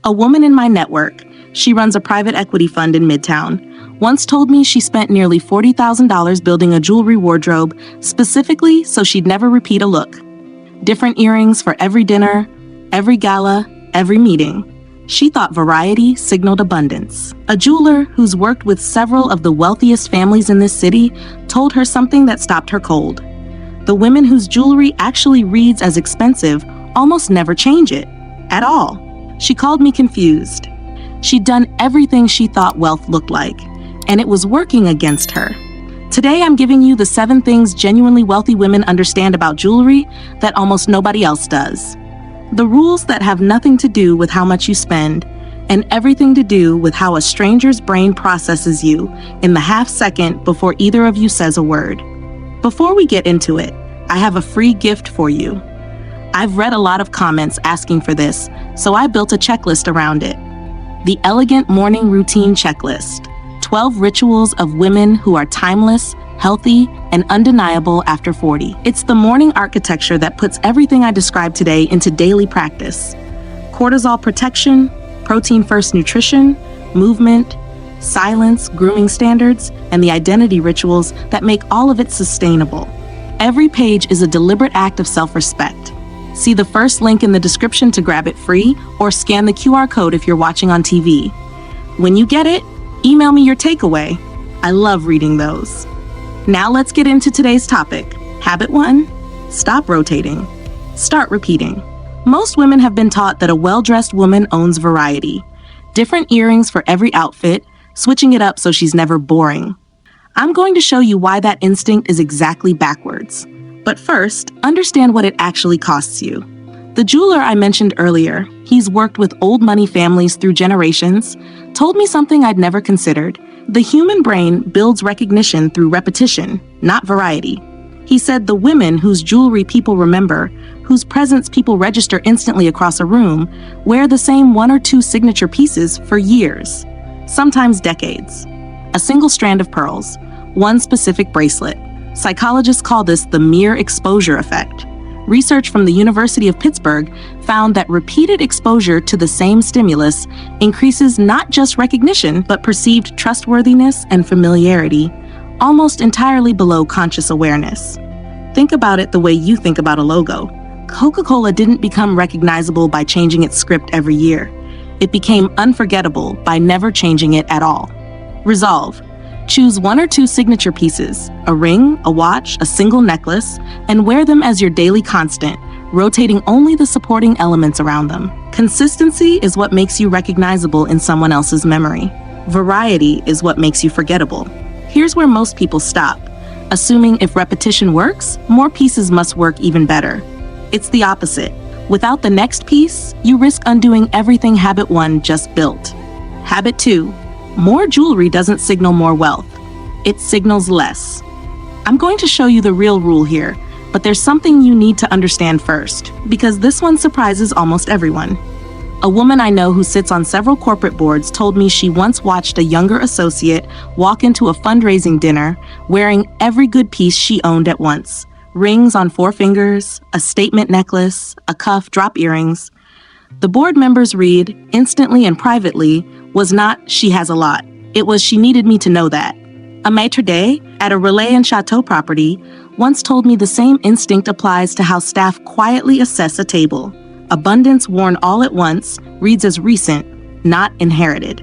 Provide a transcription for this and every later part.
A woman in my network, she runs a private equity fund in Midtown, once told me she spent nearly $40,000 building a jewelry wardrobe specifically so she'd never repeat a look. Different earrings for every dinner, every gala, every meeting. She thought variety signaled abundance. A jeweler who's worked with several of the wealthiest families in this city told her something that stopped her cold. The women whose jewelry actually reads as expensive almost never change it, at all. She called me confused. She'd done everything she thought wealth looked like, and it was working against her. Today, I'm giving you the 7 things genuinely wealthy women understand about jewelry that almost nobody else does. The rules that have nothing to do with how much you spend and everything to do with how a stranger's brain processes you in the half second before either of you says a word. Before we get into it, I have a free gift for you. I've read a lot of comments asking for this, so I built a checklist around it. The Elegant Morning Routine Checklist. 12 rituals of women who are timeless, healthy, and undeniable after 40. It's the morning architecture that puts everything I described today into daily practice. Cortisol protection, protein-first nutrition, movement, silence, grooming standards, and the identity rituals that make all of it sustainable. Every page is a deliberate act of self-respect. See the first link in the description to grab it free, or scan the QR code if you're watching on TV. When you get it, email me your takeaway. I love reading those. Now let's get into today's topic. Habit 1, stop rotating. Start repeating. Most women have been taught that a well-dressed woman owns variety. Different earrings for every outfit, switching it up so she's never boring. I'm going to show you why that instinct is exactly backwards. But first, understand what it actually costs you. The jeweler I mentioned earlier, he's worked with old money families through generations, told me something I'd never considered. The human brain builds recognition through repetition, not variety. He said the women whose jewelry people remember, whose presence people register instantly across a room, wear the same 1 or 2 signature pieces for years, sometimes decades. A single strand of pearls, one specific bracelet. Psychologists call this the mere exposure effect. Research from the University of Pittsburgh found that repeated exposure to the same stimulus increases not just recognition, but perceived trustworthiness and familiarity, almost entirely below conscious awareness. Think about it the way you think about a logo. Coca-Cola didn't become recognizable by changing its script every year. It became unforgettable by never changing it at all. Resolve. Choose 1 or 2 signature pieces, a ring, a watch, a single necklace, and wear them as your daily constant, rotating only the supporting elements around them. Consistency is what makes you recognizable in someone else's memory. Variety is what makes you forgettable. Here's where most people stop, assuming if repetition works, more pieces must work even better. It's the opposite. Without the next piece, you risk undoing everything Habit 1 just built. Habit 2. More jewelry doesn't signal more wealth. It signals less. I'm going to show you the real rule here, but there's something you need to understand first, because this one surprises almost everyone. A woman I know who sits on several corporate boards told me she once watched a younger associate walk into a fundraising dinner wearing every good piece she owned at once. Rings on 4 fingers, a statement necklace, a cuff, drop earrings. The board members read, instantly and privately, was not, "she has a lot." It was, "she needed me to know that." A maitre d' at a Relais and Chateau property once told me the same instinct applies to how staff quietly assess a table. Abundance worn all at once reads as recent, not inherited.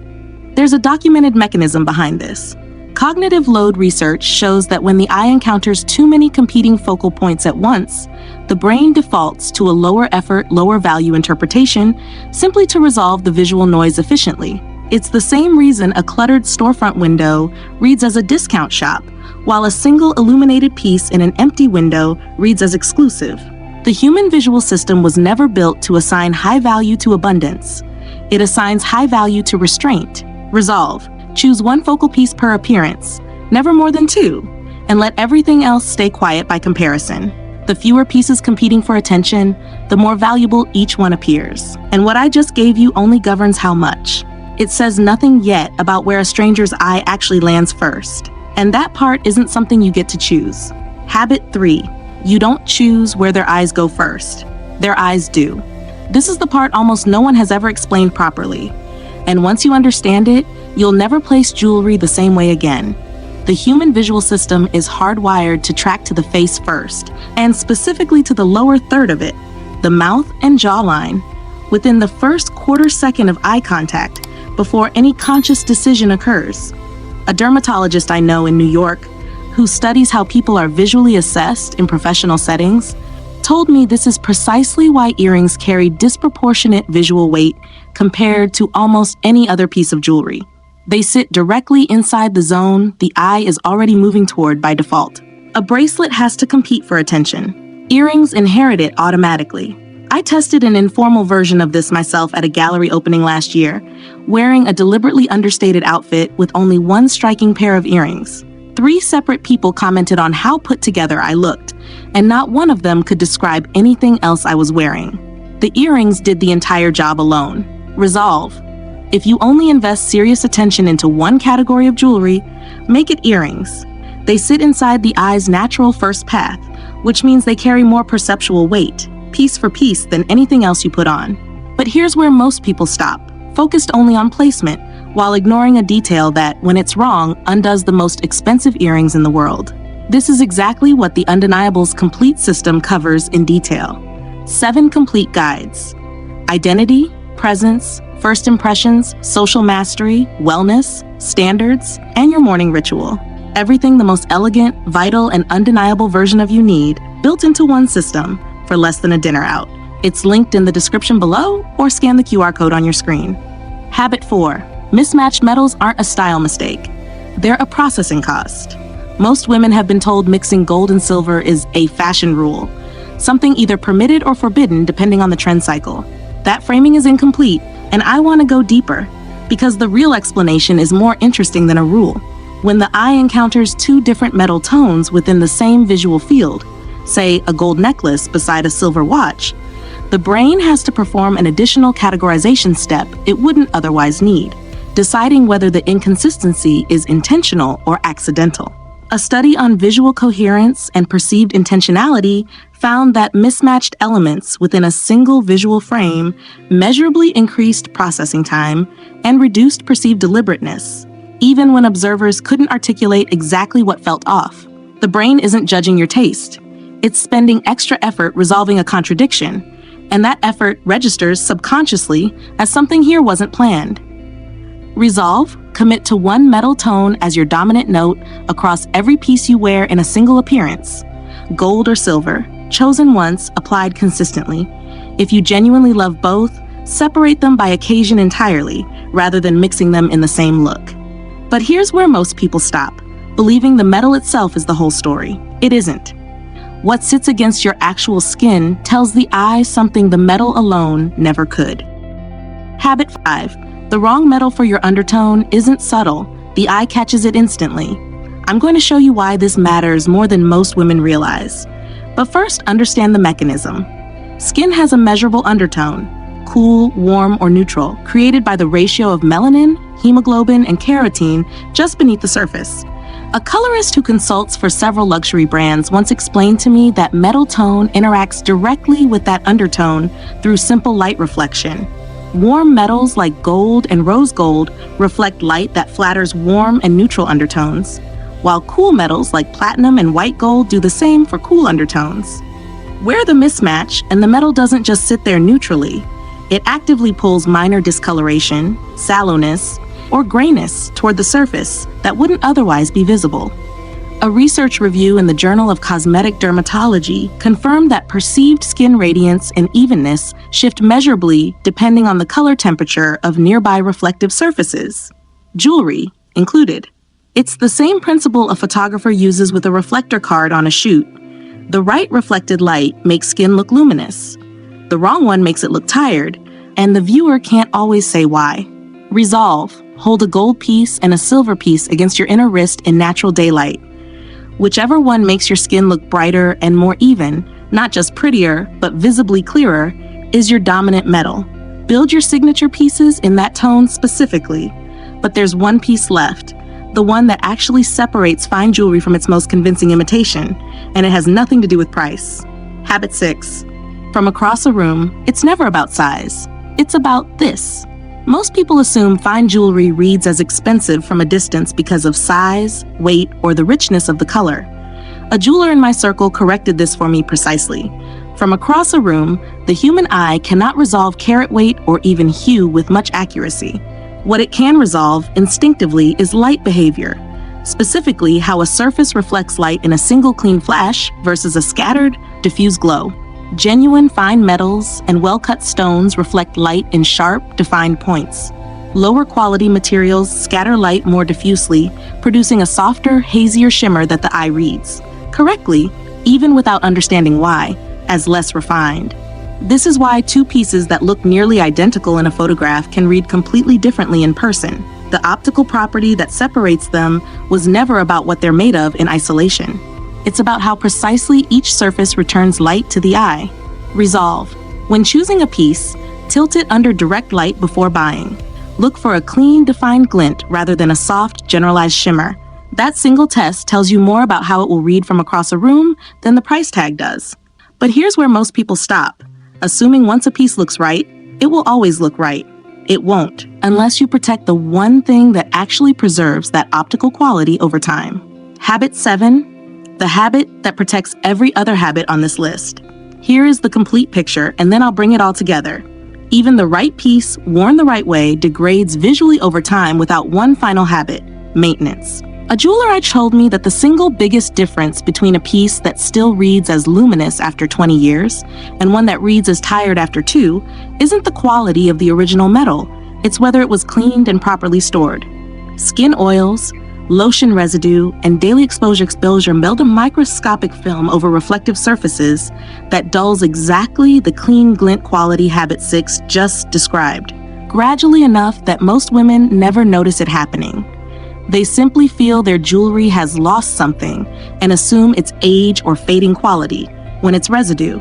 There's a documented mechanism behind this. Cognitive load research shows that when the eye encounters too many competing focal points at once, the brain defaults to a lower effort, lower value interpretation simply to resolve the visual noise efficiently. It's the same reason a cluttered storefront window reads as a discount shop, while a single illuminated piece in an empty window reads as exclusive. The human visual system was never built to assign high value to abundance. It assigns high value to restraint. Resolve. Choose 1 focal piece per appearance, never more than 2, and let everything else stay quiet by comparison. The fewer pieces competing for attention, the more valuable each one appears. And what I just gave you only governs how much. It says nothing yet about where a stranger's eye actually lands first. And that part isn't something you get to choose. Habit 3. You don't choose where their eyes go first. Their eyes do. This is the part almost no one has ever explained properly. And once you understand it, you'll never place jewelry the same way again. The human visual system is hardwired to track to the face first, and specifically to the lower third of it, the mouth and jawline, within the first quarter second of eye contact, before any conscious decision occurs. A dermatologist I know in New York, who studies how people are visually assessed in professional settings, told me this is precisely why earrings carry disproportionate visual weight compared to almost any other piece of jewelry. They sit directly inside the zone the eye is already moving toward by default. A bracelet has to compete for attention. Earrings inherit it automatically. I tested an informal version of this myself at a gallery opening last year, wearing a deliberately understated outfit with only one striking pair of earrings. 3 separate people commented on how put together I looked, and not one of them could describe anything else I was wearing. The earrings did the entire job alone. Resolve. If you only invest serious attention into one category of jewelry, make it earrings. They sit inside the eye's natural first path, which means they carry more perceptual weight, piece for piece, than anything else you put on. But here's where most people stop, focused only on placement, while ignoring a detail that, when it's wrong, undoes the most expensive earrings in the world. This is exactly what the Undeniable's complete system covers in detail. 7 complete guides: identity, presence, first impressions, social mastery, wellness, standards, and your morning ritual. Everything the most elegant, vital, and undeniable version of you need, built into one system for less than a dinner out. It's linked in the description below, or scan the QR code on your screen. Habit 4. Mismatched metals aren't a style mistake. They're a processing cost. Most women have been told mixing gold and silver is a fashion rule, something either permitted or forbidden depending on the trend cycle. That framing is incomplete, and I want to go deeper, because the real explanation is more interesting than a rule. When the eye encounters 2 different metal tones within the same visual field, say a gold necklace beside a silver watch, the brain has to perform an additional categorization step it wouldn't otherwise need, deciding whether the inconsistency is intentional or accidental. A study on visual coherence and perceived intentionality found that mismatched elements within a single visual frame measurably increased processing time and reduced perceived deliberateness, even when observers couldn't articulate exactly what felt off. The brain isn't judging your taste. It's spending extra effort resolving a contradiction, and that effort registers subconsciously as something here wasn't planned. Resolve. Commit to one metal tone as your dominant note across every piece you wear in a single appearance. Gold or silver, chosen once, applied consistently. If you genuinely love both, separate them by occasion entirely, rather than mixing them in the same look. But here's where most people stop, believing the metal itself is the whole story. It isn't. What sits against your actual skin tells the eye something the metal alone never could. Habit 5. The wrong metal for your undertone isn't subtle. The eye catches it instantly. I'm going to show you why this matters more than most women realize. But first, understand the mechanism. Skin has a measurable undertone, cool, warm, or neutral, created by the ratio of melanin, hemoglobin, and keratin just beneath the surface. A colorist who consults for several luxury brands once explained to me that metal tone interacts directly with that undertone through simple light reflection. Warm metals like gold and rose gold reflect light that flatters warm and neutral undertones, while cool metals like platinum and white gold do the same for cool undertones. Wear the mismatch, and the metal doesn't just sit there neutrally. It actively pulls minor discoloration, sallowness, or grayness toward the surface that wouldn't otherwise be visible. A research review in the Journal of Cosmetic Dermatology confirmed that perceived skin radiance and evenness shift measurably depending on the color temperature of nearby reflective surfaces, jewelry included. It's the same principle a photographer uses with a reflector card on a shoot. The right reflected light makes skin look luminous. The wrong one makes it look tired, and the viewer can't always say why. Resolve. Hold a gold piece and a silver piece against your inner wrist in natural daylight. Whichever one makes your skin look brighter and more even, not just prettier, but visibly clearer, is your dominant metal. Build your signature pieces in that tone specifically. But there's one piece left, the one that actually separates fine jewelry from its most convincing imitation, and it has nothing to do with price. Habit 6. From across a room, it's never about size. It's about this. Most people assume fine jewelry reads as expensive from a distance because of size, weight, or the richness of the color. A jeweler in my circle corrected this for me precisely. From across a room, the human eye cannot resolve carat weight or even hue with much accuracy. What it can resolve instinctively is light behavior, specifically how a surface reflects light in a single clean flash versus a scattered, diffused glow. Genuine fine metals and well-cut stones reflect light in sharp, defined points. Lower quality materials scatter light more diffusely, producing a softer, hazier shimmer that the eye reads correctly, even without understanding why, as less refined. This is why two pieces that look nearly identical in a photograph can read completely differently in person. The optical property that separates them was never about what they're made of in isolation. It's about how precisely each surface returns light to the eye. Resolve. When choosing a piece, tilt it under direct light before buying. Look for a clean, defined glint rather than a soft, generalized shimmer. That single test tells you more about how it will read from across a room than the price tag does. But here's where most people stop. Assuming once a piece looks right, it will always look right. It won't, unless you protect the one thing that actually preserves that optical quality over time. Habit 7. The habit that protects every other habit on this list. Here is the complete picture, and then I'll bring it all together. Even the right piece, worn the right way, degrades visually over time without one final habit: maintenance. A jeweler told me that the single biggest difference between a piece that still reads as luminous after 20 years and one that reads as tired after 2 isn't the quality of the original metal, it's whether it was cleaned and properly stored. Skin oils, lotion residue, and daily exposure melt a microscopic film over reflective surfaces that dulls exactly the clean glint quality habit 6 just described, gradually enough that most women never notice it happening. They simply feel their jewelry has lost something and assume it's age or fading quality, when it's residue.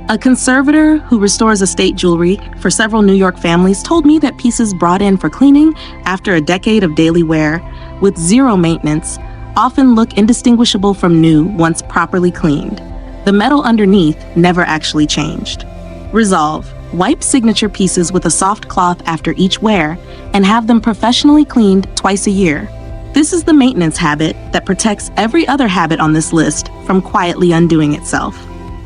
A conservator who restores estate jewelry for several New York families told me that pieces brought in for cleaning after a decade of daily wear, with zero maintenance, often look indistinguishable from new once properly cleaned. The metal underneath never actually changed. Resolve. Wipe signature pieces with a soft cloth after each wear and have them professionally cleaned twice a year. This is the maintenance habit that protects every other habit on this list from quietly undoing itself.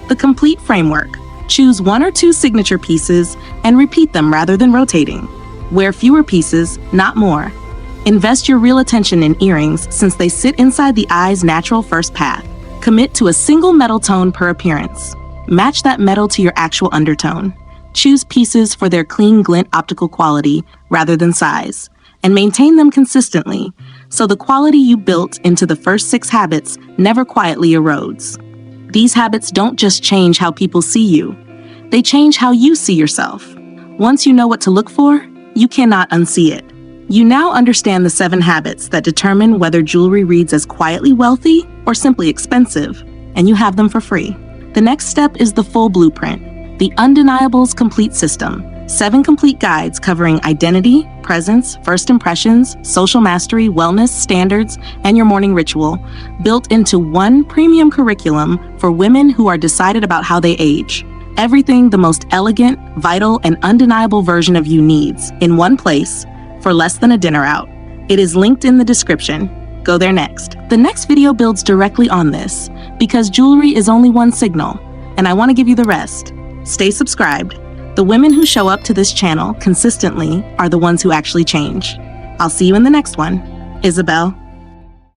The complete framework. Choose 1 or 2 signature pieces and repeat them rather than rotating. Wear fewer pieces, not more. Invest your real attention in earrings since they sit inside the eye's natural first path. Commit to a single metal tone per appearance. Match that metal to your actual undertone. Choose pieces for their clean glint optical quality rather than size, and maintain them consistently so the quality you built into the first 6 habits never quietly erodes. These habits don't just change how people see you, they change how you see yourself. Once you know what to look for, you cannot unsee it. You now understand the 7 habits that determine whether jewelry reads as quietly wealthy or simply expensive, and you have them for free. The next step is the full blueprint, the Undeniables Complete System. 7 complete guides covering identity, presence, first impressions, social mastery, wellness, standards, and your morning ritual, built into one premium curriculum for women who are decided about how they age. Everything the most elegant, vital, and undeniable version of you needs in one place for less than a dinner out. It is linked in the description. Go there next. The next video builds directly on this because jewelry is only one signal, and I want to give you the rest. Stay subscribed. The women who show up to this channel consistently are the ones who actually change. I'll see you in the next one. Isabel.